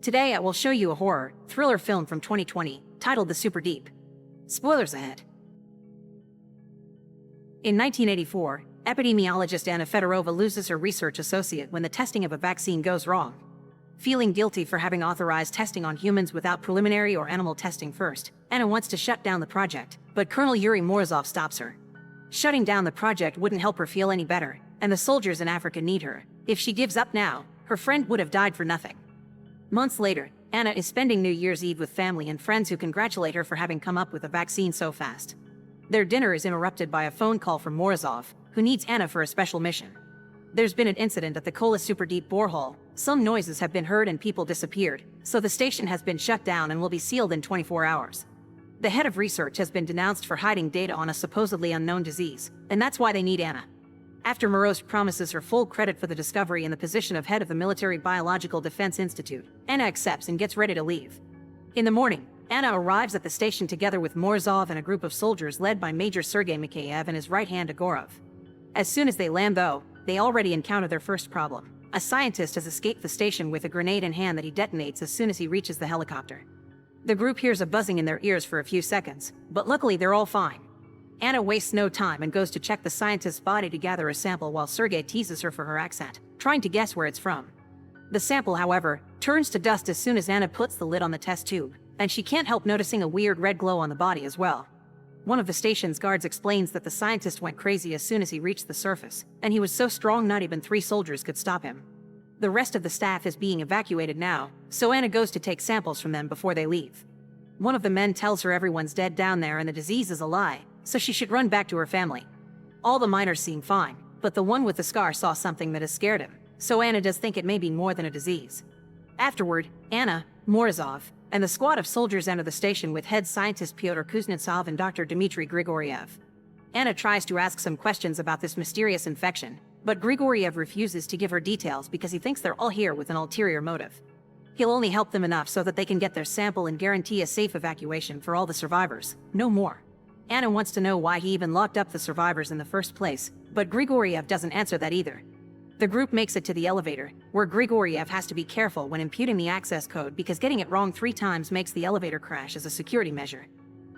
Today I will show you a horror, thriller film from 2020, titled The Superdeep. Spoilers ahead. In 1984, epidemiologist Anna Fedorova loses her research associate when the testing of a vaccine goes wrong. Feeling guilty for having authorized testing on humans without preliminary or animal testing first, Anna wants to shut down the project, but Colonel Yuri Morozov stops her. Shutting down the project wouldn't help her feel any better, and the soldiers in Africa need her. If she gives up now, her friend would have died for nothing. Months later, Anna is spending New Year's Eve with family and friends who congratulate her for having come up with a vaccine so fast. Their dinner is interrupted by a phone call from Morozov, who needs Anna for a special mission. There's been an incident at the Kola Superdeep borehole. Some noises have been heard and people disappeared, so the station has been shut down and will be sealed in 24 hours. The head of research has been denounced for hiding data on a supposedly unknown disease, and that's why they need Anna. After Morozov promises her full credit for the discovery and the position of head of the Military Biological Defense Institute, Anna accepts and gets ready to leave. In the morning, Anna arrives at the station together with Morozov and a group of soldiers led by Major Sergei Mikheyev and his right-hand Agorov. As soon as they land though, they already encounter their first problem. A scientist has escaped the station with a grenade in hand that he detonates as soon as he reaches the helicopter. The group hears a buzzing in their ears for a few seconds, but luckily they're all fine. Anna wastes no time and goes to check the scientist's body to gather a sample while Sergei teases her for her accent, trying to guess where it's from. The sample, however, turns to dust as soon as Anna puts the lid on the test tube, and she can't help noticing a weird red glow on the body as well. One of the station's guards explains that the scientist went crazy as soon as he reached the surface, and he was so strong not even 3 soldiers could stop him. The rest of the staff is being evacuated now, so Anna goes to take samples from them before they leave. One of the men tells her everyone's dead down there and the disease is a lie, so she should run back to her family. All the miners seem fine, but the one with the scar saw something that has scared him, so Anna does think it may be more than a disease. Afterward, Anna, Morozov, and the squad of soldiers enter the station with head scientist Pyotr Kuznetsov and Dr. Dmitry Grigoriev. Anna tries to ask some questions about this mysterious infection, but Grigoriev refuses to give her details because he thinks they're all here with an ulterior motive. He'll only help them enough so that they can get their sample and guarantee a safe evacuation for all the survivors, no more. Anna wants to know why he even locked up the survivors in the first place, but Grigoriev doesn't answer that either. The group makes it to the elevator, where Grigoriev has to be careful when imputing the access code because getting it wrong 3 times makes the elevator crash as a security measure.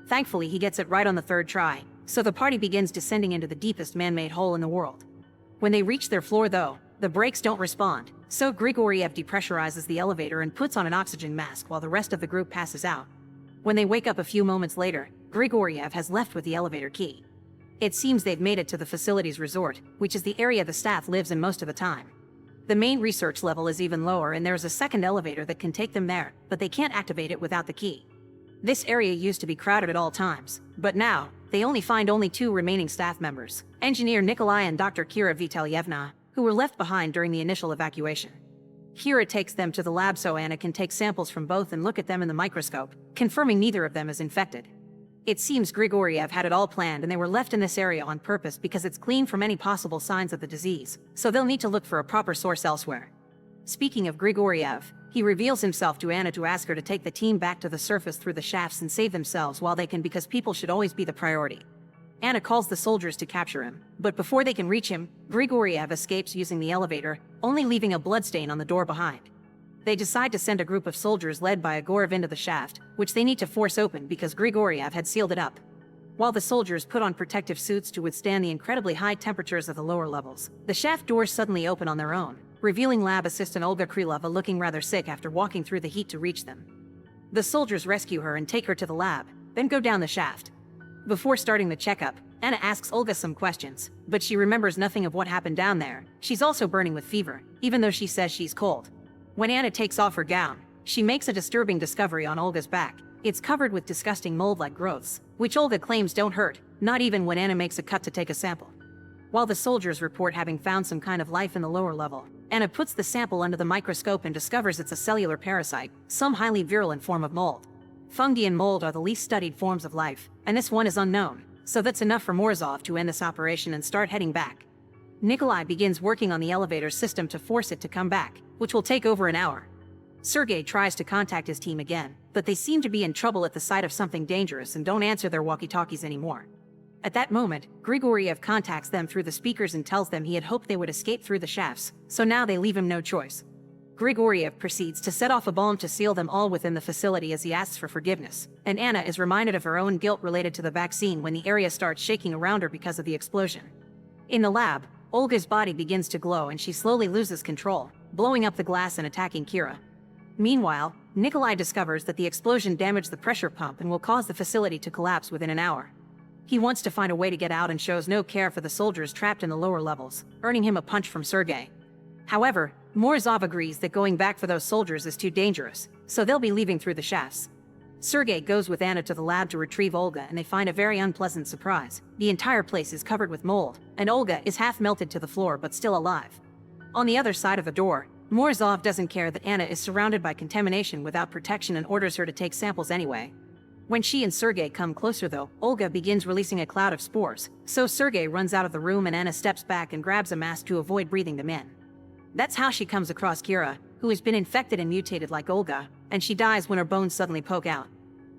Thankfully, he gets it right on the 3rd try, so the party begins descending into the deepest man-made hole in the world. When they reach their floor though, the brakes don't respond, so Grigoriev depressurizes the elevator and puts on an oxygen mask while the rest of the group passes out. When they wake up a few moments later, Grigoriev has left with the elevator key. It seems they've made it to the facility's resort, which is the area the staff lives in most of the time. The main research level is even lower and there is a second elevator that can take them there, but they can't activate it without the key. This area used to be crowded at all times, but now, they find only 2 remaining staff members, Engineer Nikolai and Dr. Kira Vitalyevna, who were left behind during the initial evacuation. Kira takes them to the lab so Anna can take samples from both and look at them in the microscope, confirming neither of them is infected. It seems Grigoriev had it all planned and they were left in this area on purpose because it's clean from any possible signs of the disease, so they'll need to look for a proper source elsewhere. Speaking of Grigoriev, he reveals himself to Anna to ask her to take the team back to the surface through the shafts and save themselves while they can because people should always be the priority. Anna calls the soldiers to capture him, but before they can reach him, Grigoriev escapes using the elevator, only leaving a bloodstain on the door behind. They decide to send a group of soldiers led by Agorov into the shaft, which they need to force open because Grigoriev had sealed it up. While the soldiers put on protective suits to withstand the incredibly high temperatures of the lower levels, the shaft doors suddenly open on their own, revealing lab assistant Olga Krylova looking rather sick after walking through the heat to reach them. The soldiers rescue her and take her to the lab, then go down the shaft. Before starting the checkup, Anna asks Olga some questions, but she remembers nothing of what happened down there. She's also burning with fever, even though she says she's cold. When Anna takes off her gown, she makes a disturbing discovery on Olga's back. It's covered with disgusting mold-like growths, which Olga claims don't hurt, not even when Anna makes a cut to take a sample. While the soldiers report having found some kind of life in the lower level, Anna puts the sample under the microscope and discovers it's a cellular parasite, some highly virulent form of mold. Fungi and mold are the least studied forms of life, and this one is unknown, so that's enough for Morozov to end this operation and start heading back. Nikolai begins working on the elevator system to force it to come back, which will take over an hour. Sergei tries to contact his team again, but they seem to be in trouble at the sight of something dangerous and don't answer their walkie-talkies anymore. At that moment, Grigoriev contacts them through the speakers and tells them he had hoped they would escape through the shafts, so now they leave him no choice. Grigoriev proceeds to set off a bomb to seal them all within the facility as he asks for forgiveness, and Anna is reminded of her own guilt related to the vaccine when the area starts shaking around her because of the explosion. In the lab, Olga's body begins to glow and she slowly loses control, blowing up the glass and attacking Kira. Meanwhile, Nikolai discovers that the explosion damaged the pressure pump and will cause the facility to collapse within an hour. He wants to find a way to get out and shows no care for the soldiers trapped in the lower levels, earning him a punch from Sergei. However, Morozov agrees that going back for those soldiers is too dangerous, so they'll be leaving through the shafts. Sergei goes with Anna to the lab to retrieve Olga and they find a very unpleasant surprise. The entire place is covered with mold, and Olga is half melted to the floor but still alive. On the other side of the door, Morozov doesn't care that Anna is surrounded by contamination without protection and orders her to take samples anyway. When she and Sergei come closer though, Olga begins releasing a cloud of spores, so Sergei runs out of the room and Anna steps back and grabs a mask to avoid breathing them in. That's how she comes across Kira, who has been infected and mutated like Olga, and she dies when her bones suddenly poke out.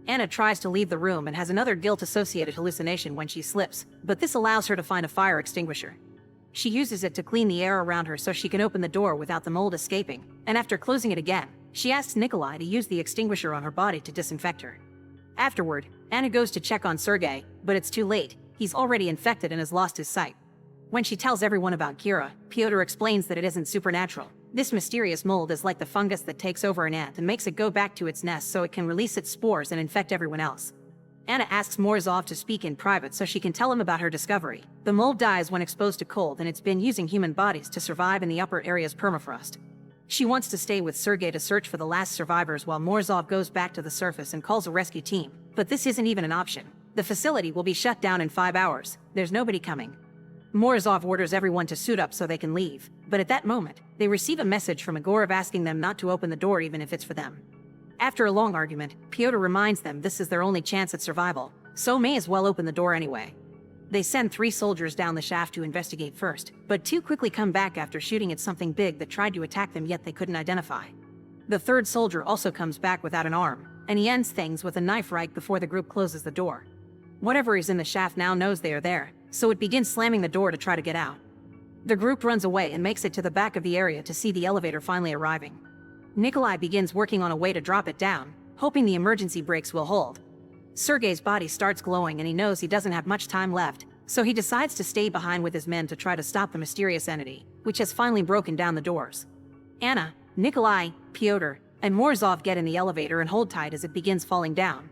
Anna tries to leave the room and has another guilt-associated hallucination when she slips, but this allows her to find a fire extinguisher. She uses it to clean the air around her so she can open the door without the mold escaping, and after closing it again, she asks Nikolai to use the extinguisher on her body to disinfect her. Afterward, Anna goes to check on Sergei, but it's too late. He's already infected and has lost his sight. When she tells everyone about Kira, Pyotr explains that it isn't supernatural. This mysterious mold is like the fungus that takes over an ant and makes it go back to its nest so it can release its spores and infect everyone else. Anna asks Morozov to speak in private so she can tell him about her discovery. The mold dies when exposed to cold and it's been using human bodies to survive in the upper area's permafrost. She wants to stay with Sergei to search for the last survivors while Morozov goes back to the surface and calls a rescue team. But this isn't even an option. The facility will be shut down in 5 hours. There's nobody coming. Morozov orders everyone to suit up so they can leave, but at that moment, they receive a message from Egorov asking them not to open the door even if it's for them. After a long argument, Pyotr reminds them this is their only chance at survival, so may as well open the door anyway. They send 3 soldiers down the shaft to investigate first, but 2 quickly come back after shooting at something big that tried to attack them yet they couldn't identify. The 3rd soldier also comes back without an arm, and he ends things with a knife right before the group closes the door. Whatever is in the shaft now knows they are there, so it begins slamming the door to try to get out. The group runs away and makes it to the back of the area to see the elevator finally arriving. Nikolai begins working on a way to drop it down, hoping the emergency brakes will hold. Sergei's body starts glowing and he knows he doesn't have much time left, so he decides to stay behind with his men to try to stop the mysterious entity, which has finally broken down the doors. Anna, Nikolai, Pyotr, and Morozov get in the elevator and hold tight as it begins falling down.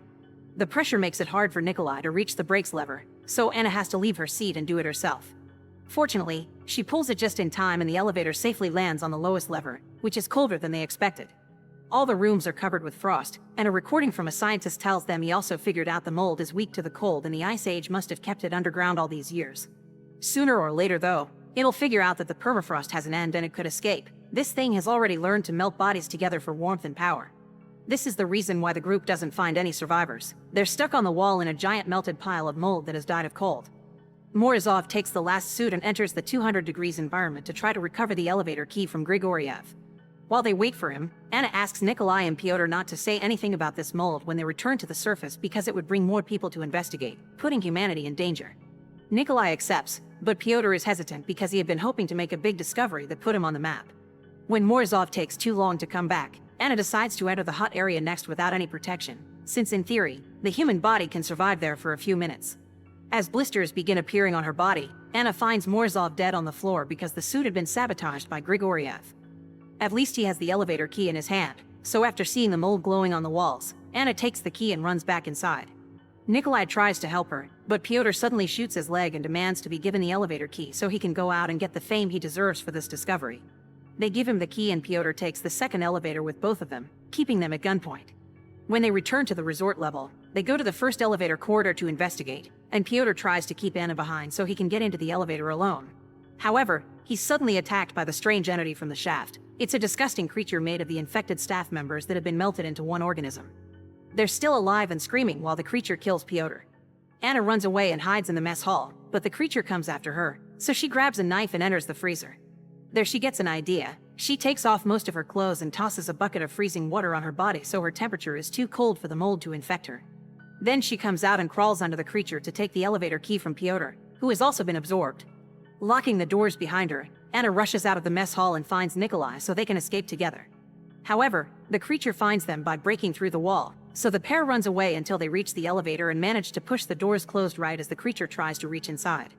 The pressure makes it hard for Nikolai to reach the brakes lever, so Anna has to leave her seat and do it herself. Fortunately, she pulls it just in time and the elevator safely lands on the lowest lever, which is colder than they expected. All the rooms are covered with frost, and a recording from a scientist tells them he also figured out the mold is weak to the cold and the ice age must have kept it underground all these years. Sooner or later though, it'll figure out that the permafrost has an end and it could escape. This thing has already learned to melt bodies together for warmth and power. This is the reason why the group doesn't find any survivors. They're stuck on the wall in a giant melted pile of mold that has died of cold. Morozov takes the last suit and enters the 200 degrees environment to try to recover the elevator key from Grigoriev. While they wait for him, Anna asks Nikolai and Pyotr not to say anything about this mold when they return to the surface because it would bring more people to investigate, putting humanity in danger. Nikolai accepts, but Pyotr is hesitant because he had been hoping to make a big discovery that put him on the map. When Morozov takes too long to come back, Anna decides to enter the hot area next without any protection, since in theory, the human body can survive there for a few minutes. As blisters begin appearing on her body, Anna finds Morozov dead on the floor because the suit had been sabotaged by Grigoriev. At least he has the elevator key in his hand, so after seeing the mold glowing on the walls, Anna takes the key and runs back inside. Nikolai tries to help her, but Pyotr suddenly shoots his leg and demands to be given the elevator key so he can go out and get the fame he deserves for this discovery. They give him the key and Pyotr takes the second elevator with both of them, keeping them at gunpoint. When they return to the resort level, they go to the first elevator corridor to investigate, and Pyotr tries to keep Anna behind so he can get into the elevator alone. However, he's suddenly attacked by the strange entity from the shaft. It's a disgusting creature made of the infected staff members that have been melted into one organism. They're still alive and screaming while the creature kills Pyotr. Anna runs away and hides in the mess hall, but the creature comes after her, so she grabs a knife and enters the freezer. There she gets an idea. She takes off most of her clothes and tosses a bucket of freezing water on her body so her temperature is too cold for the mold to infect her. Then she comes out and crawls under the creature to take the elevator key from Pyotr, who has also been absorbed. Locking the doors behind her, Anna rushes out of the mess hall and finds Nikolai so they can escape together. However, the creature finds them by breaking through the wall, so the pair runs away until they reach the elevator and manage to push the doors closed right as the creature tries to reach inside.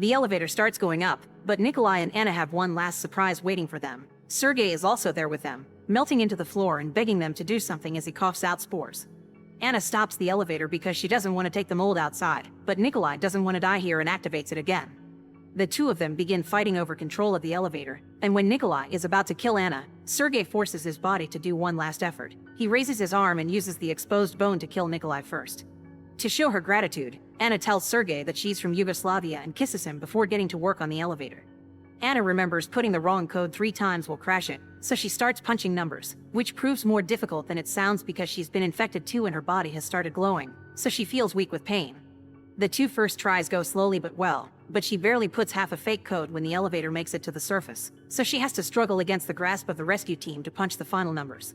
The elevator starts going up, but Nikolai and Anna have one last surprise waiting for them. Sergei is also there with them, melting into the floor and begging them to do something as he coughs out spores. Anna stops the elevator because she doesn't want to take the mold outside, but Nikolai doesn't want to die here and activates it again. The two of them begin fighting over control of the elevator, and when Nikolai is about to kill Anna, Sergei forces his body to do one last effort. He raises his arm and uses the exposed bone to kill Nikolai first. To show her gratitude, Anna tells Sergei that she's from Yugoslavia and kisses him before getting to work on the elevator. Anna remembers putting the wrong code 3 times will crash it, so she starts punching numbers, which proves more difficult than it sounds because she's been infected too and her body has started glowing, so she feels weak with pain. The 2 first tries go slowly but well, but she barely puts half a fake code when the elevator makes it to the surface, so she has to struggle against the grasp of the rescue team to punch the final numbers.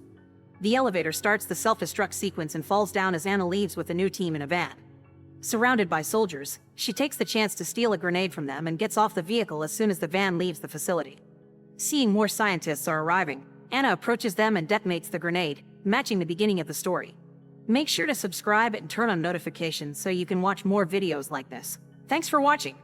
The elevator starts the self-destruct sequence and falls down as Anna leaves with the new team in a van. Surrounded by soldiers, she takes the chance to steal a grenade from them and gets off the vehicle as soon as the van leaves the facility. Seeing more scientists are arriving, Anna approaches them and detonates the grenade, matching the beginning of the story. Make sure to subscribe and turn on notifications so you can watch more videos like this. Thanks for watching!